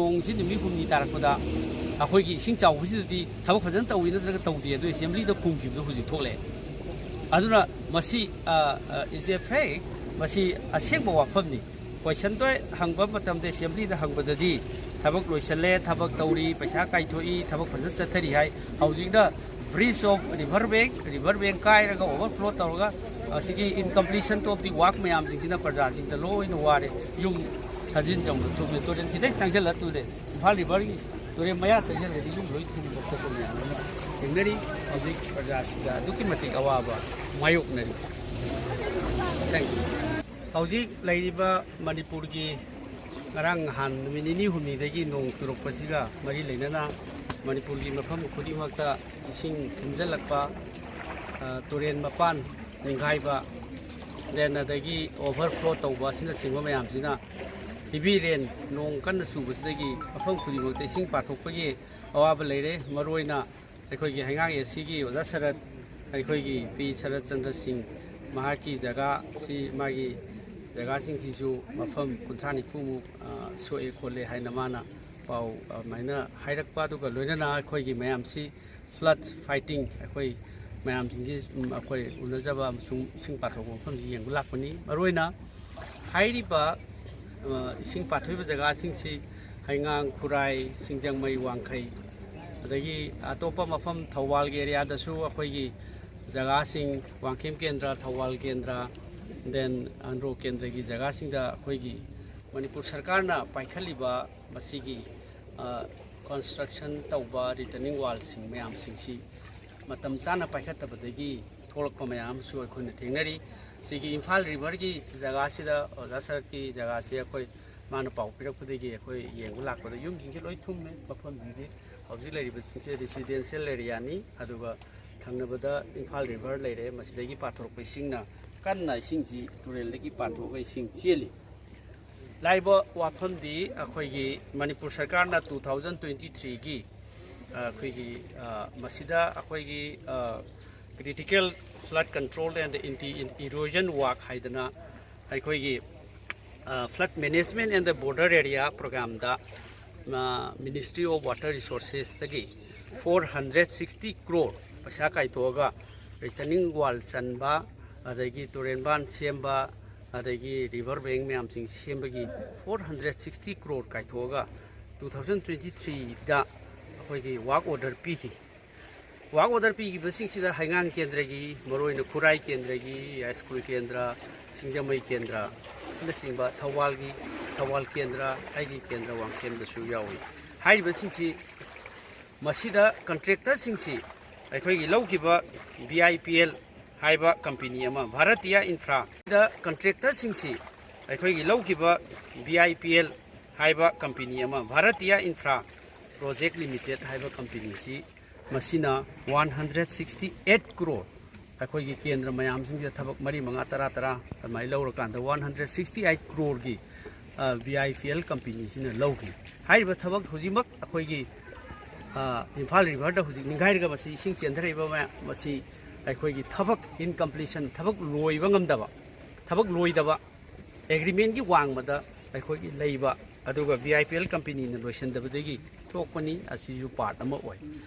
ꯅꯣꯡꯁꯤ ꯅꯨꯃꯤꯠ ꯍꯨꯝꯅꯤ ꯇꯥꯔꯛꯄꯗ ꯑꯩꯈꯣꯏꯒꯤ ꯏꯁꯤꯡ ꯆꯥꯎꯕꯁꯤꯗꯗꯤ ꯊꯕꯛ ꯐꯖꯅ ꯇꯧꯋꯤ ꯅꯠꯇ꯭ꯔꯒ ꯇꯧꯗꯦ ꯑꯗꯨ ꯑꯦꯁꯦꯝꯕ꯭ꯂꯤꯗ ꯐꯣꯡꯈꯤꯕꯗꯣ ꯍꯧꯖꯤꯛ ꯊꯣꯛꯂꯛꯑꯦ ꯑꯗꯨꯅ ꯃꯁꯤ ꯏꯖ ꯑꯦ ꯐꯦꯛ ꯃꯁꯤ ꯑꯁꯦꯡꯕ ꯋꯥꯐꯝꯅꯤ ꯀꯣꯏꯁꯟꯗꯣ ꯍꯪꯕ ꯃꯇꯝꯗ ꯑꯦꯁꯦꯝꯕ꯭ꯂꯤꯗ ꯍꯪꯕꯗꯗꯤ ꯊꯕꯛ ꯂꯣꯏꯁꯜꯂꯦ ꯊꯕꯛ ꯇꯧꯔꯤ ꯄꯩꯁꯥ ꯀꯥꯏꯊꯣꯛꯏ ꯊꯕꯛ ꯐꯖꯅ ꯆꯠꯊꯔꯤ ꯍꯥꯏ ꯍꯧꯖꯤꯛꯅ ꯕ꯭ꯔꯤꯖ ꯑꯣꯐ ꯔꯤꯚꯔ ꯕꯦꯡ ꯀꯥꯏꯔꯒ ꯑꯣꯚꯔꯐ꯭ꯂꯣ ꯇꯧꯔꯒ ꯑꯁꯤꯒꯤ ꯏꯟꯀꯝꯄ꯭ꯂꯤꯁꯟ ꯑꯣꯐ ꯗꯤ ꯋꯥꯛ ꯃꯌꯥꯝꯁꯤꯡꯁꯤꯅ ꯄ꯭ꯔꯖꯥꯁꯤꯡꯗ ꯂꯣꯏꯅ ꯋꯥꯔꯦ ꯌꯨꯝ ꯊꯥꯖꯤꯟ ꯆꯪꯕ ꯊꯨꯝꯃꯦ ꯇꯨꯔꯦꯟ ꯈꯤꯇꯪ ꯆꯪꯁꯤꯜꯂ ꯇꯨꯔꯦ ꯏꯝꯐꯥꯜ ꯔꯤꯚꯔꯒꯤ ꯇꯨꯔꯦꯟ ꯃꯌꯥ ꯆꯪꯁꯤꯜꯂꯗꯤ ꯌꯨꯝ ꯂꯣꯏ ꯊꯨꯝꯕ ꯈꯣꯠꯄ ꯃꯌꯥꯝ ꯑꯃ ꯊꯦꯡꯅꯔꯤ ꯍꯧꯖꯤꯛ ꯄ꯭ꯔꯖꯥꯁꯤꯡꯗ ꯑꯗꯨꯛꯀꯤ ꯃꯇꯤꯛ ꯑꯋꯥꯕ ꯃꯥꯌꯣꯛꯅꯔꯤ ꯍꯧꯖꯤꯛ ꯂꯩꯔꯤꯕ ꯃꯅꯤꯄꯨꯔꯒꯤ ꯉꯔꯥꯡ ꯅꯍꯥꯟ ꯅꯨꯃꯤꯠ ꯅꯤꯅꯤ ꯍꯨꯝꯅꯤꯗꯒꯤ ꯅꯣꯡ ꯆꯨꯔꯛꯄꯁꯤꯒ ꯃꯔꯤ ꯂꯩꯅꯅ ꯃꯅꯤꯄꯨꯔꯒꯤ ꯃꯐꯝ ꯈꯨꯗꯤꯡꯃꯛꯇ ꯏꯁꯤꯡ ꯊꯨꯝꯖꯤꯜꯂꯛꯄ ꯇꯨꯔꯦꯟ ꯃꯄꯥꯟ ꯅꯤꯡꯈꯥꯏꯕ ꯗꯦꯟ ꯑꯗꯒꯤ ꯑꯣꯚꯔꯐ꯭ꯂꯣ ꯇꯧꯕ ꯑꯁꯤꯅꯆꯤꯡꯕ ꯃꯌꯥꯝꯁꯤꯅ ꯍꯦꯚꯤ ꯔꯦꯟ ꯅꯣꯡ ꯀꯟꯅ ꯆꯨꯕꯁꯤꯗꯒꯤ ꯃꯐꯝ ꯈꯨꯗꯤꯡꯃꯛꯇ ꯏꯁꯤꯡ ꯄꯥꯊꯣꯛꯄꯒꯤ ꯑꯋꯥꯕ ꯂꯩꯔꯦ ꯃꯔꯨꯑꯣꯏꯅ ꯑꯩꯈꯣꯏꯒꯤ ꯍꯩꯉꯥꯡ ꯑꯦꯁꯤꯒꯤ ꯑꯣꯖꯥ ꯁꯔꯠ ꯑꯩꯈꯣꯏꯒꯤ ꯄꯤ ꯁꯔꯠ ꯆꯟꯗ꯭ꯔ ꯁꯤꯡ ꯃꯍꯥꯛꯀꯤ ꯖꯒꯥꯁꯤ ꯃꯥꯒꯤ ꯖꯒꯥꯁꯤꯡꯁꯤꯁꯨ ꯃꯐꯝ 30-40ꯃꯨꯛ ꯁꯣꯛꯑꯦ ꯈꯣꯠꯂꯦ ꯍꯥꯏꯅ ꯃꯥꯅ ꯄꯥꯎ ꯑꯗꯨꯃꯥꯏꯅ ꯍꯥꯏꯔꯛꯄ ꯑꯗꯨꯒ ꯂꯣꯏꯅꯅ ꯑꯩꯈꯣꯏꯒꯤ ꯃꯌꯥꯝꯁꯤ ꯐ꯭ꯂꯠ ꯐꯥꯏꯇꯤꯡ ꯑꯩꯈꯣꯏ ꯃꯌꯥꯝꯁꯤꯡꯁꯤ ꯑꯩꯈꯣꯏ ꯎꯅꯖꯕ ꯑꯃꯁꯨꯡ ꯏꯁꯤꯡ ꯄꯥꯊꯣꯛꯄ ꯃꯐꯝꯁꯤ ꯌꯦꯡꯕ ꯂꯥꯛꯄꯅꯤ ꯃꯔꯨꯑꯣꯏꯅ ꯍꯥꯏꯔꯤꯕ ꯏꯁꯤꯡ ꯄꯥꯊꯣꯛꯏꯕ ꯖꯒꯥꯁꯤꯡꯁꯤ ꯍꯩꯉꯥꯡ ꯈꯨꯔꯥꯏ ꯁꯤꯡꯖꯃꯩ ꯋꯥꯡꯈꯩ ꯑꯗꯒꯤ ꯑꯇꯣꯞꯄ ꯃꯐꯝ ꯊꯧꯕꯥꯜꯒꯤ ꯑꯦꯔꯤꯌꯥꯗꯁꯨ ꯑꯩꯈꯣꯏꯒꯤ ꯖꯒꯥꯁꯤꯡ ꯋꯥꯡꯈꯦꯝ ꯀꯦꯟꯗ꯭ꯔ ꯊꯧꯕꯥꯜ ꯀꯦꯟꯗ꯭ꯔ ꯗꯦꯟ ꯑꯟꯗ꯭ꯔꯣ ꯀꯦꯟꯗ꯭ꯔꯒꯤ ꯖꯒꯥꯁꯤꯡꯗ ꯑꯩꯈꯣꯏꯒꯤ ꯃꯅꯤꯄꯨꯔ ꯁꯔꯀꯥꯔꯅ ꯄꯥꯏꯈꯠꯂꯤꯕ ꯃꯁꯤꯒꯤ ꯀꯟꯁꯇ꯭ꯔꯛꯁꯟ ꯇꯧꯕ ꯔꯤꯇꯔꯅꯤꯡ ꯋꯥꯜꯁꯤꯡ ꯃꯌꯥꯝꯁꯤꯡꯁꯤ ꯃꯇꯝ ꯆꯥꯅ ꯄꯥꯏꯈꯠꯇꯕꯗꯒꯤ ꯊꯣꯛꯂꯛꯄ ꯃꯌꯥꯝ ꯑꯃꯁꯨ ꯑꯩꯈꯣꯏꯅ ꯊꯦꯡꯅꯔꯤ ꯁꯤꯒꯤ ꯏꯝꯐꯥꯜ ꯔꯤꯚꯔꯒꯤ ꯖꯒꯥꯁꯤꯗ ꯑꯣꯖꯥ ꯁꯔꯛꯀꯤ ꯖꯒꯥꯁꯤ ꯑꯩꯈꯣꯏ ꯃꯥꯅ ꯄꯥꯎ ꯄꯤꯔꯛꯄꯗꯒꯤ ꯑꯩꯈꯣꯏ ꯌꯦꯡꯕ ꯂꯥꯛꯄꯗ ꯌꯨꯝꯁꯤꯡꯁꯦ ꯂꯣꯏ ꯊꯨꯝꯃꯦ ꯃꯐꯝꯁꯤꯡꯁꯤ ꯍꯧꯖꯤꯛ ꯂꯩꯔꯤꯕꯁꯤꯡꯁꯦ ꯔꯦꯁꯤꯗꯦꯟꯁꯤꯌꯦꯜ ꯑꯦꯔꯤꯌꯥꯅꯤ ꯑꯗꯨꯒ ꯊꯪꯅꯕꯗ ꯏꯝꯐꯥꯜ ꯔꯤꯚꯔ ꯂꯩꯔꯦ ꯃꯁꯤꯗꯒꯤ ꯄꯥꯊꯣꯔꯛꯄ ꯏꯁꯤꯡꯅ ꯀꯟꯅ ꯏꯁꯤꯡꯁꯤ ꯇꯨꯔꯦꯜꯗꯒꯤ ꯄꯥꯊꯣꯛꯑꯒ ꯏꯁꯤꯡ ꯆꯦꯜꯂꯤ ꯂꯥꯛꯏꯕ ꯋꯥꯐꯝꯗꯤ ꯑꯩꯈꯣꯏꯒꯤ ꯃꯅꯤꯄꯨꯔ ꯁꯔꯀꯥꯔꯅ 2023ꯒꯤ ꯑꯩꯈꯣꯏꯒꯤ ꯃꯁꯤꯗ ꯑꯩꯈꯣꯏꯒꯤ critical flood control and anti erosion work ꯍꯥꯏꯗꯅ ꯑꯩꯈꯣꯏꯒꯤ flood management and border area ꯄ꯭ꯔꯣꯒ꯭ꯔꯥꯝꯗ ꯃꯤꯅꯤꯁꯇ꯭ꯔꯤ ꯑꯣꯐ ꯋꯥꯇꯔ ꯔꯤꯁꯣꯔꯁꯦꯁꯇꯒꯤ 460 crore ꯄꯩꯁꯥ ꯀꯥꯏꯊꯣꯛꯑꯒ ꯔꯤꯇꯔꯅꯤꯡ ꯋꯥꯜ ꯆꯟꯕ ꯑꯗꯒꯤ ꯇꯨꯔꯦꯟꯕꯥꯟ ꯁꯦꯝꯕ ꯑꯗꯒꯤ ꯔꯤꯚꯔ ꯕꯦꯡ ꯃꯌꯥꯝꯁꯤꯡ ꯁꯦꯝꯕꯒꯤ 460 crore ꯀꯥꯏꯊꯣꯛꯑꯒ 2023ꯗ ꯑꯩꯈꯣꯏꯒꯤ ꯋꯥꯛ ꯑꯣꯔꯗꯔ ꯄꯤꯈꯤ ꯋꯥꯛ ꯑꯣꯔꯗꯔ ꯄꯤꯈꯤꯕꯁꯤꯡꯁꯤꯗ ꯍꯩꯉꯥꯡ ꯀꯦꯟꯗ꯭ꯔꯒꯤ ꯃꯔꯨꯑꯣꯏꯅ ꯈꯨꯔꯥꯏ ꯀꯦꯟꯗ꯭ꯔꯒꯤ ꯌꯥꯏꯁ꯭ꯀꯨꯜ ꯀꯦꯟꯗ꯭ꯔ ꯁꯤꯡꯖꯃꯩ ꯀꯦꯟꯗ꯭ꯔ ꯑꯁꯤꯅꯆꯤꯡꯕ ꯊꯧꯕꯥꯜ ꯀꯦꯟꯗ꯭ꯔ ꯑꯩꯒꯤ ꯀꯦꯟꯗ꯭ꯔ ꯋꯥꯡꯈꯦꯝꯗꯁꯨ ꯌꯥꯎꯏ ꯍꯥꯏꯔꯤꯕꯁꯤꯡꯁꯤ ꯃꯁꯤꯗ ꯀꯟꯇ꯭ꯔꯦꯛꯇꯔꯁꯤꯡꯁꯤ ꯑꯩꯈꯣꯏꯒꯤ ꯂꯧꯈꯤꯕ VIPL ꯍꯥꯏꯕ ꯀꯝꯄꯦꯅꯤ ꯑꯃ ꯚꯥꯔꯇꯤꯌꯥ ꯏꯟꯐ꯭ꯔꯥꯗ ꯀꯟꯇ꯭ꯔꯦꯛꯇꯔꯁꯤꯡꯁꯤ ꯑꯩꯈꯣꯏꯒꯤ ꯂꯧꯈꯤꯕ VIPL ꯍꯥꯏꯕ ꯀꯝꯄꯦꯅꯤ ꯑꯃ ꯚꯥꯔꯇꯤꯌꯥ ꯏꯟꯐ꯭ꯔꯥ ꯄ꯭ꯔꯣꯖꯦꯛ ꯂꯤꯃꯤꯇꯦꯗ ꯍꯥꯏꯕ ꯀꯝꯄꯦꯅꯤꯁꯤ ꯃꯁꯤꯅ 168 crore ꯑꯩꯈꯣꯏꯒꯤ ꯀꯦꯟꯗ꯭ꯔ ꯃꯌꯥꯝꯁꯤꯡꯁꯤꯗ ꯊꯕꯛ 3-5-10 ꯑꯗꯨꯃꯥꯏꯅ ꯂꯧꯔꯀꯥꯟꯗ 168 crore VIPL ꯀꯝꯄꯦꯅꯤꯁꯤꯅ ꯂꯧꯈꯤ ꯍꯥꯏꯔꯤꯕ ꯊꯕꯛ ꯍꯧꯖꯤꯛꯃꯛ ꯑꯩꯈꯣꯏꯒꯤ ꯏꯝꯐꯥꯜ ꯔꯤꯚꯔꯗ ꯍꯧꯖꯤꯛ ꯅꯤꯡꯈꯥꯏꯔꯒ ꯃꯁꯤ ꯏꯁꯤꯡ ꯆꯦꯟꯊꯔꯛꯏꯕ ꯃꯁꯤ ꯑꯩꯈꯣꯏꯒꯤ ꯊꯕꯛ ꯏꯟꯀꯝꯄ꯭ꯂꯤꯁꯟ ꯊꯕꯛ ꯂꯣꯏꯕ ꯉꯝꯗꯕ ꯊꯕꯛ ꯂꯣꯏꯗꯕ ꯑꯦꯒ꯭ꯔꯤꯃꯦꯟꯒꯤ ꯋꯥꯡꯃꯗ ꯑꯩꯈꯣꯏꯒꯤ ꯂꯩꯕ ꯑꯗꯨꯒ VIPL ꯀꯝꯄꯦꯅꯤꯅ ꯂꯣꯏꯁꯤꯟꯗꯕꯗꯒꯤ ꯊꯣꯛꯄꯅꯤ ꯑꯁꯤꯁꯨ ꯄꯥꯔꯠ ꯑꯃ ꯑꯣꯏ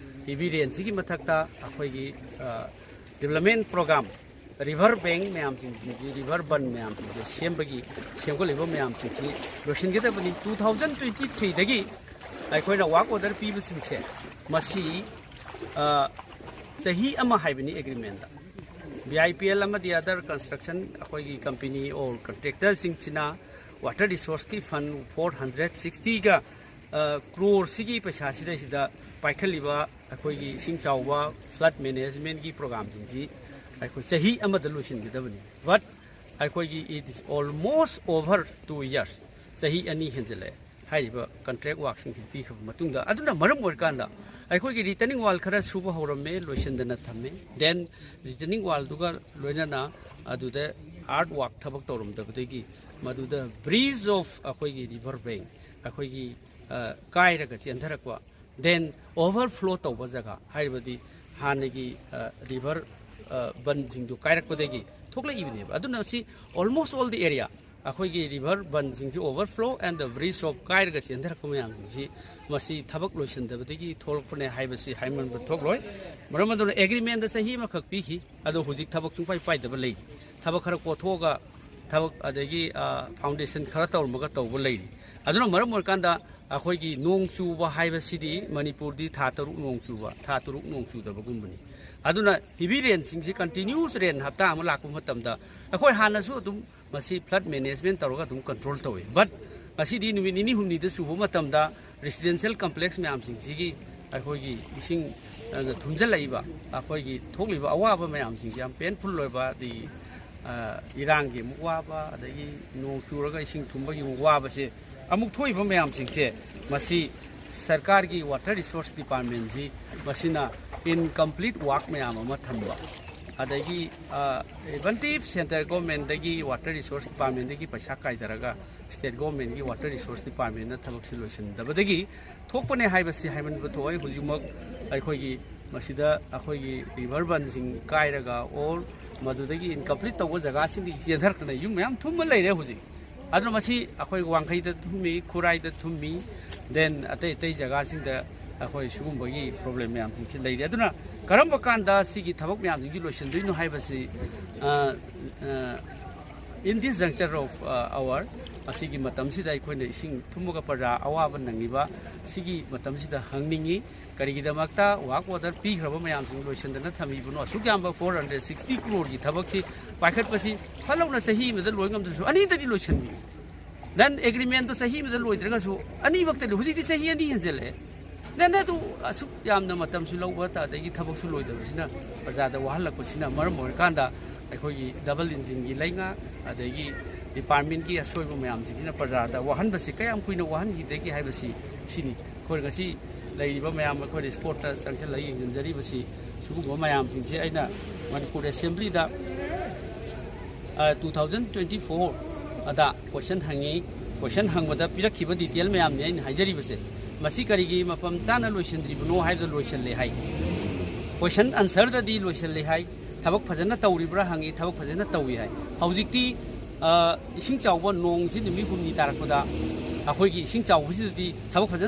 ꯍꯦꯚꯤ ꯔꯦꯟꯁꯤꯒꯤ ꯃꯊꯛꯇ ꯑꯩꯈꯣꯏꯒꯤ ꯗꯦꯕꯂꯞꯃꯦꯟ ꯄ꯭ꯔꯣꯒ꯭ꯔꯥꯝ ꯔꯤꯚꯔ ꯕꯦꯡ ꯃꯌꯥꯝꯁꯤꯡꯁꯤ ꯔꯤꯚꯔ ꯕꯟ ꯃꯌꯥꯝꯁꯤꯡꯁꯦ ꯁꯦꯝꯒꯠꯂꯤꯕ ꯃꯌꯥꯝꯁꯤꯡꯁꯤ ꯂꯣꯏꯁꯤꯟꯒꯗꯕꯅꯤ 2023ꯗꯒꯤ ꯑꯩꯈꯣꯏꯅ ꯋꯥꯛ ꯑꯣꯔꯗꯔ ꯄꯤꯕꯁꯤꯡꯁꯦ ꯃꯁꯤ ꯆꯍꯤ ꯑꯃ ꯍꯥꯏꯕꯅꯤ ꯑꯦꯒ꯭ꯔꯤꯃꯦꯟꯗ VIPL ꯑꯃꯗꯤ ꯑꯗꯔ ꯀꯟꯁꯇ꯭ꯔꯛꯁꯟ ꯑꯩꯈꯣꯏꯒꯤ ꯀꯝꯄꯦꯅꯤ ꯑꯣꯔ ꯀꯟꯇ꯭ꯔꯦꯛꯇꯔꯁꯤꯡꯁꯤꯅ ꯋꯥꯇꯔ ꯔꯤꯁꯣꯔꯁꯀꯤ ꯐꯟ 460 crore ꯄꯩꯁꯥꯁꯤꯗꯩꯁꯤꯗ ꯄꯥꯏꯈꯠꯂꯤꯕ ꯑꯩꯈꯣꯏꯒꯤ ꯏꯁꯤꯡ ꯆꯥꯎꯕ ꯐ꯭ꯂꯠ ꯃꯦꯅꯦꯖꯃꯦꯟꯒꯤ ꯄ꯭ꯔꯣꯒ꯭ꯔꯥꯝꯁꯤꯡꯁꯤ ꯑꯩꯈꯣꯏ ꯆꯍꯤ ꯑꯃꯗ ꯂꯣꯏꯁꯤꯟꯒꯗꯕꯅꯤ ꯕꯠ ꯑꯩꯈꯣꯏꯒꯤ it is almost over 2 years ꯆꯍꯤ 2 ꯍꯦꯟꯖꯜꯂꯛꯑꯦ ꯍꯥꯏꯔꯤꯕ ꯀꯟꯇ꯭ꯔꯦꯛ ꯋꯥꯛꯁꯤꯡꯁꯤ ꯄꯤꯈ꯭ꯔꯕ ꯃꯇꯨꯡꯗ ꯑꯗꯨꯅ ꯃꯔꯝ ꯑꯣꯏꯔꯀꯥꯟꯗ ꯑꯩꯈꯣꯏꯒꯤ ꯔꯤꯇꯔꯅꯤꯡ ꯋꯥꯜ ꯈꯔ ꯁꯨꯕ ꯍꯧꯔꯝꯃꯦ ꯂꯣꯏꯁꯤꯟꯗꯅ ꯊꯝꯃꯦ ꯗꯦꯟ ꯔꯤꯇꯔꯅꯤꯡ ꯋꯥꯜꯗꯨꯒ ꯂꯣꯏꯅꯅ ꯑꯗꯨꯗ ꯑꯥꯔꯠ ꯋꯥꯛ ꯊꯕꯛ ꯇꯧꯔꯝꯗꯕꯗꯒꯤ ꯃꯗꯨꯗ ꯕ꯭ꯔꯤꯖ ꯑꯣꯐ ꯑꯩꯈꯣꯏꯒꯤ ꯔꯤꯚꯔ ꯕꯦꯡ ꯑꯩꯈꯣꯏꯒꯤ ꯀꯥꯏꯔꯒ ꯆꯦꯟꯊꯔꯛꯄ ꯗꯦꯟ ꯑꯣꯚꯔꯐ꯭ꯂꯣ ꯇꯧꯕ ꯖꯒꯥ ꯍꯥꯏꯕꯗꯤ ꯍꯥꯟꯅꯒꯤ ꯔꯤꯚꯔ ꯕꯟꯁꯤꯡꯗꯨ ꯀꯥꯏꯔꯛꯄꯗꯒꯤ ꯊꯣꯛꯂꯛꯏꯕꯅꯦꯕ ꯑꯗꯨꯅ ꯁꯤ ꯑꯣꯜꯃꯣꯁ ꯑꯣꯜ ꯗꯤ ꯑꯦꯔꯤꯌꯥ ꯑꯩꯈꯣꯏꯒꯤ ꯔꯤꯚꯔ ꯕꯟꯁꯤꯡꯁꯤ overflow and bridge of ꯀꯥꯏꯔꯒ ꯆꯦꯟꯊꯔꯛꯄ ꯃꯌꯥꯝꯁꯤꯡꯁꯤ ꯃꯁꯤ ꯊꯕꯛ ꯂꯣꯏꯁꯤꯟꯗꯕꯗꯒꯤ ꯊꯣꯛꯂꯛꯄꯅꯦ ꯍꯥꯏꯕꯁꯤ ꯍꯥꯏꯃꯟꯕ ꯊꯣꯛꯂꯣꯏ ꯃꯔꯝ ꯑꯗꯨꯅ ꯑꯦꯒ꯭ꯔꯤꯃꯦꯟꯗ ꯆꯍꯤ ꯑꯃꯈꯛ ꯄꯤꯈꯤ ꯑꯗꯣ ꯍꯧꯖꯤꯛ ꯊꯕꯛ ꯁꯨꯡꯄꯥꯏ ꯄꯥꯏꯗꯕ ꯂꯩꯔꯤ ꯊꯕꯛ ꯈꯔ ꯀꯣꯊꯣꯛꯑꯒ ꯊꯕꯛ ꯑꯗꯒꯤ ꯐꯥꯎꯟꯗꯦꯁꯟ ꯈꯔ ꯇꯧꯔꯝꯃꯒ ꯇꯧꯕ ꯂꯩꯔꯤ ꯑꯗꯨꯅ ꯃꯔꯝ ꯑꯣꯏꯔꯀꯥꯟꯗ ꯑꯩꯈꯣꯏꯒꯤ ꯅꯣꯡ ꯆꯨꯕ ꯍꯥꯏꯕꯁꯤꯗꯤ ꯃꯅꯤꯄꯨꯔꯗꯤ ꯊꯥ 3 ꯅꯣꯡ ꯆꯨꯕ ꯊꯥ 3 ꯅꯣꯡ ꯆꯨꯗꯕꯒꯨꯝꯕꯅꯤ ꯑꯗꯨꯅ ꯍꯤꯕꯤ ꯔꯦꯟꯁꯤꯡꯁꯤ ꯀꯟꯇꯤꯅ꯭ꯌꯨꯁ ꯔꯦꯟ ꯍꯞꯇꯥ ꯑꯃ ꯂꯥꯛꯄ ꯃꯇꯝꯗ ꯑꯩꯈꯣꯏ ꯍꯥꯟꯅꯁꯨ ꯑꯗꯨꯝ ꯃꯁꯤ ꯐ꯭ꯂꯠ ꯃꯦꯅꯦꯖꯃꯦꯟ ꯇꯧꯔꯒ ꯑꯗꯨꯝ ꯀꯟꯇ꯭ꯔꯣꯜ ꯇꯧꯏ ꯕꯠ ꯉꯁꯤꯗꯤ ꯅꯨꯃꯤꯠ ꯅꯤꯅꯤ ꯍꯨꯝꯅꯤꯗ ꯆꯨꯕ ꯃꯇꯝꯗ ꯔꯦꯁꯤꯗꯦꯟꯁꯤꯌꯦꯜ ꯀꯝꯄ꯭ꯂꯦꯛꯁ ꯃꯌꯥꯝꯁꯤꯡꯁꯤꯒꯤ ꯑꯩꯈꯣꯏꯒꯤ ꯏꯁꯤꯡ ꯊꯨꯝꯖꯤꯜꯂꯛꯏꯕ ꯑꯩꯈꯣꯏꯒꯤ ꯊꯣꯛꯂꯤꯕ ꯑꯋꯥꯕ ꯃꯌꯥꯝꯁꯤꯡꯁꯤ ꯌꯥꯝ ꯄꯦꯟꯐꯨꯜ ꯑꯣꯏꯕ ꯑꯗꯒꯤ ꯏꯔꯥꯡꯒꯤ ꯑꯃꯨꯛ ꯋꯥꯕ ꯑꯗꯒꯤ ꯅꯣꯡ ꯆꯨꯔꯒ ꯏꯁꯤꯡ ꯊꯨꯝꯕꯒꯤ ꯑꯃꯨꯛ ꯋꯥꯕꯁꯦ ꯑꯃꯨꯛ ꯊꯣꯛꯏꯕ ꯃꯌꯥꯝꯁꯤꯡꯁꯦ ꯃꯁꯤ ꯁꯔꯀꯥꯔꯒꯤ ꯋꯥꯇꯔ ꯔꯤꯁꯣꯔꯁ ꯗꯤꯄꯥꯔꯠꯃꯦꯟꯁꯤ ꯃꯁꯤꯅ ꯏꯟꯀꯝꯄ꯭ꯂꯤꯠ ꯋꯥꯛ ꯃꯌꯥꯝ ꯑꯃ ꯊꯝꯕ ꯑꯗꯒꯤ ꯏꯚꯟꯇꯤꯞ ꯁꯦꯟꯇꯔ ꯒꯣꯔꯃꯦꯟꯗꯒꯤ ꯋꯥꯇꯔ ꯔꯤꯁꯣꯔꯁ ꯗꯤꯄꯥꯔꯠꯃꯦꯟꯗꯒꯤ ꯄꯩꯁꯥ ꯀꯥꯏꯊꯔꯒ ꯁ꯭ꯇꯦꯠ ꯒꯣꯔꯃꯦꯟꯒꯤ ꯋꯥꯇꯔ ꯔꯤꯁꯣꯔꯁ ꯗꯤꯄꯥꯔꯠꯃꯦꯟꯅ ꯊꯕꯛꯁꯤ ꯂꯣꯏꯁꯤꯟꯗꯕꯗꯒꯤ ꯊꯣꯛꯄꯅꯦ ꯍꯥꯏꯕꯁꯤ ꯍꯥꯏꯃꯟꯕ ꯊꯣꯛꯑꯦ ꯍꯧꯖꯤꯛꯃꯛ ꯑꯩꯈꯣꯏꯒꯤ ꯃꯁꯤꯗ ꯑꯩꯈꯣꯏꯒꯤ ꯔꯤꯚꯔ ꯕꯟꯁꯤꯡ ꯀꯥꯏꯔꯒ ꯑꯣꯔ ꯃꯗꯨꯗꯒꯤ ꯏꯟꯀꯝꯄ꯭ꯂꯤꯠ ꯇꯧꯕ ꯖꯒꯥꯁꯤꯡꯗꯒꯤ ꯆꯦꯟꯊꯔꯛꯇꯅ ꯌꯨꯝ ꯃꯌꯥꯝ ꯊꯨꯝꯕ ꯂꯩꯔꯦ ꯍꯧꯖꯤꯛ ꯑꯗꯨꯅ ꯃꯁꯤ ꯑꯩꯈꯣꯏ ꯋꯥꯡꯈꯩꯗ ꯊꯨꯝꯃꯤ ꯈꯨꯔꯥꯏꯗ ꯊꯨꯝꯃꯤ ꯗꯦꯟ ꯑꯇꯩ ꯑꯇꯩ ꯖꯒꯥꯁꯤꯡꯗ ꯑꯩꯈꯣꯏ ꯁꯤꯒꯨꯝꯕꯒꯤ ꯄ꯭ꯔꯣꯕ꯭ꯂꯦꯝ ꯃꯌꯥꯝꯁꯤꯡꯁꯤ ꯂꯩꯔꯤ ꯑꯗꯨꯅ ꯀꯔꯝꯕ ꯀꯥꯟꯗ ꯁꯤꯒꯤ ꯊꯕꯛ ꯃꯌꯥꯝꯁꯤꯡꯁꯤ ꯂꯣꯏꯁꯤꯟꯗꯣꯏꯅꯣ ꯍꯥꯏꯕꯁꯤ ꯏꯟ ꯗꯤꯁ ꯖꯪꯆꯔ ꯑꯣꯐ ꯑꯋꯥꯔ ꯑꯁꯤꯒꯤ ꯃꯇꯝꯁꯤꯗ ꯑꯩꯈꯣꯏꯅ ꯏꯁꯤꯡ ꯊꯨꯝꯃꯒ ꯄ꯭ꯔꯖꯥ ꯑꯋꯥꯕ ꯅꯪꯉꯤꯕ ꯁꯤꯒꯤ ꯃꯇꯝꯁꯤꯗ ꯍꯪꯅꯤꯡꯉꯤ ꯀꯔꯤꯒꯤꯗꯃꯛꯇ ꯋꯥꯛ ꯑꯣꯔꯗꯔ ꯄꯤꯈ꯭ꯔꯕ ꯃꯌꯥꯝꯁꯤꯡ ꯂꯣꯏꯁꯤꯟꯗꯅ ꯊꯝꯃꯤꯕꯅꯣ ꯑꯁꯨꯛ ꯌꯥꯝꯕ 460 ꯀ꯭ꯔꯣꯔꯒꯤ ꯊꯕꯛꯁꯤ ꯄꯥꯏꯈꯠꯄꯁꯤ ꯐꯠꯂꯥꯎꯅ ꯆꯍꯤ ꯑꯃꯗ ꯂꯣꯏ ꯉꯝꯗ꯭ꯔꯁꯨ ꯑꯅꯤꯗꯗꯤ ꯂꯣꯏꯁꯤꯟꯕꯤꯌꯨ ꯅꯟ ꯑꯦꯒ꯭ꯔꯤꯃꯦꯟꯗꯣ ꯆꯍꯤ ꯑꯃꯗ ꯂꯣꯏꯗ꯭ꯔꯒꯁꯨ ꯑꯅꯤꯃꯛꯇ ꯍꯧꯖꯤꯛꯇꯤ ꯆꯍꯤ 2 ꯍꯦꯟꯖꯜꯂꯛꯑꯦ ꯅꯟ ꯑꯗꯨ ꯑꯁꯨꯛ ꯌꯥꯝꯅ ꯃꯇꯝꯁꯨ ꯂꯧꯕ ꯑꯗꯒꯤ ꯊꯕꯛꯁꯨ ꯂꯣꯏꯗꯕꯁꯤꯅ ꯄ꯭ꯔꯖꯥꯗ ꯋꯥꯍꯜꯂꯛꯄꯁꯤꯅ ꯃꯔꯝ ꯑꯣꯏꯔꯀꯥꯟꯗ ꯑꯩꯈꯣꯏꯒꯤ ꯗꯕꯜ ꯏꯟꯖꯤꯟꯒꯤ ꯂꯩꯉꯥꯛ ꯑꯗꯒꯤ ꯗꯤꯄꯥꯔꯠꯃꯦꯟꯒꯤ ꯑꯁꯣꯏꯕ ꯃꯌꯥꯝꯁꯤꯡꯁꯤꯅ ꯄ꯭ꯔꯖꯥꯗ ꯋꯥꯍꯟꯕꯁꯤ ꯀꯌꯥꯝ ꯀꯨꯏꯅ ꯋꯥꯍꯟꯈꯤꯗꯒꯦ ꯍꯥꯏꯕꯁꯤ ꯁꯤꯅꯤ ꯑꯩꯈꯣꯏꯉꯁꯤ ꯂꯩꯔꯤꯕ ꯃꯌꯥꯝ ꯑꯩꯈꯣꯏꯅ ꯁ꯭ꯄꯣꯔꯠꯇ ꯆꯪꯁꯤꯜꯂꯒ ꯌꯦꯡꯁꯤꯟꯖꯔꯤꯕꯁꯤ ꯁꯤꯒꯨꯝꯕ ꯃꯌꯥꯝꯁꯤꯡꯁꯦ ꯑꯩꯅ ꯃꯅꯤꯄꯨꯔ ꯑꯦꯁꯦꯝꯕ꯭ꯂꯤꯗ 2024ꯗ ꯀꯣꯏꯁꯟ ꯍꯪꯉꯤ ꯀꯣꯏꯁꯟ ꯍꯪꯕꯗ ꯄꯤꯔꯛꯈꯤꯕ ꯗꯤꯇꯦꯜ ꯃꯌꯥꯝꯅꯤ ꯑꯩꯅ ꯍꯥꯏꯖꯔꯤꯕꯁꯦ ꯃꯁꯤ ꯀꯔꯤꯒꯤ ꯃꯐꯝ ꯆꯥꯅ ꯂꯣꯏꯁꯤꯟꯗ꯭ꯔꯤꯕꯅꯣ ꯍꯥꯏꯕꯗ ꯂꯣꯏꯁꯤꯜꯂꯦ ꯍꯥꯏ ꯀꯣꯏꯁꯟ ꯑꯟꯁꯔꯗꯗꯤ ꯂꯣꯏꯁꯤꯜꯂꯦ ꯍꯥꯏ ꯊꯕꯛ ꯐꯖꯅ ꯇꯧꯔꯤꯕ꯭ꯔꯥ ꯍꯪꯉꯤ ꯊꯕꯛ ꯐꯖꯅ ꯇꯧꯏ ꯍꯥꯏ ꯍꯧꯖꯤꯛꯇꯤ ꯏꯁꯤꯡ ꯆꯥꯎꯕ ꯅꯣꯡꯁꯤ ꯅꯨꯃꯤꯠ 6ꯅꯤ ꯇꯥꯔꯛꯄꯗ ꯑꯩꯈꯣꯏꯒꯤ ꯏꯁꯤꯡ ꯆꯥꯎꯕꯁꯤꯗꯗꯤ ꯊꯕꯛ ꯐꯖꯅ